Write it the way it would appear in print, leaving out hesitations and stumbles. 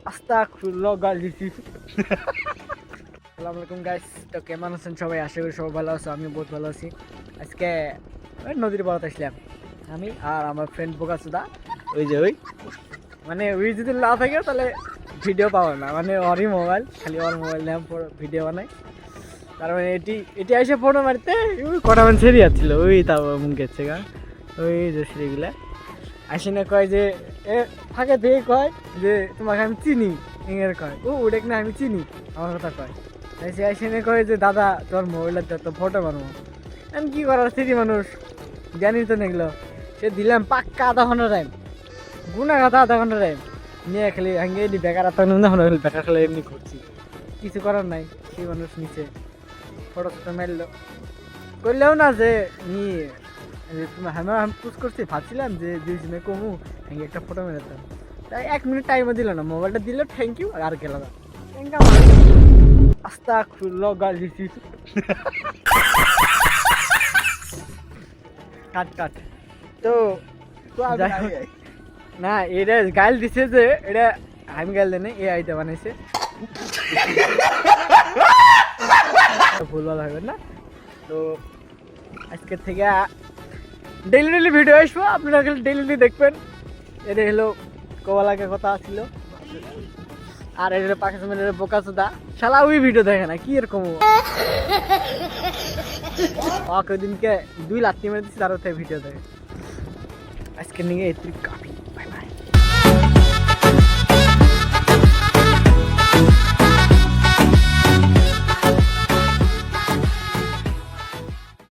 আস্তাগফিরুল্লাহ গাল দিছি। আসসালামু আলাইকুম গাইস, তো কেমন আছেন সবাই? আশা করি সবাই ভালো আছো, আমিও বহুত ভালো আছি। আজকে ওই নদীর পাড়াতে আসলাম আমি আর আমার ফ্রেন্ড বোকাসুদা। ওই মানে ওই যদি না থাকে তাহলে ভিডিও পাবো না, মানে ওরই মোবাইল, খালি ওর মোবাইল নিয়ে ভিডিও বানাই। তার মানে এটি এটি এসে ফটো মারতে ওই কটা মানে ছেড়ে যাচ্ছিল, ওই তাও মুখ গেছে গা, ওই যে সিঁড়িগুলা আসি না কয় যে এ ফাঁকে দিয়ে কয় যে তোমাকে আমি চিনি, এর কয় ও ওটা না আমি চিনি, আমার কথা কয়। সে আসি না কয় যে দাদা তোর মোবাইলের তো ফটো বানাবো। আমি কী করার স্মৃতি মানুষ, জানি তো এগুলো। সে দিলাম পাক্কা আধা ঘন্টা টাইম, গুনা কথা আধা ঘন্টা টাইম নিয়ে খালি হাঙ্গে বেকার বেকার খেলে এমনি করছি, কিছু করার নাই। সেই মানুষ নিচে ফটো ফটো মারলো, করলেও না যে নিয়ে তোমার আমি পুজ করছি, ভাবছিলাম যে দুইজনে কমু হ্যাঁ একটা ফটো মেরেতাম। তাই 1 মিনিট টাইমও দিল না, মোবাইলটা দিল থ্যাংক ইউ আর গেল না। আস্তাগফিরুল্লাহ গাল দিছি। কাট তো না, এটা গাল দিছে যে এটা আমি গাল দেনে এ আইতে বানাইছে, ভুল ভালো হবে না। তো আজকের থেকে ডেইলি ভিডিও আসবো, আপনারা খালি ডেইলি দেখবেন। এটা হলো কোয়ালাকে কথা ছিল, আর এটা পাকিস্তানের বোকাচোদা শালা ওই ভিডিও দেখে না, কি এরকম ওকে দিনকে 2 লাখ মেরে দিচ্ছি, তার থেকে ভিডিও দেখে। আজকে নিয়ে এত্রিক কাফি, বাই বাই।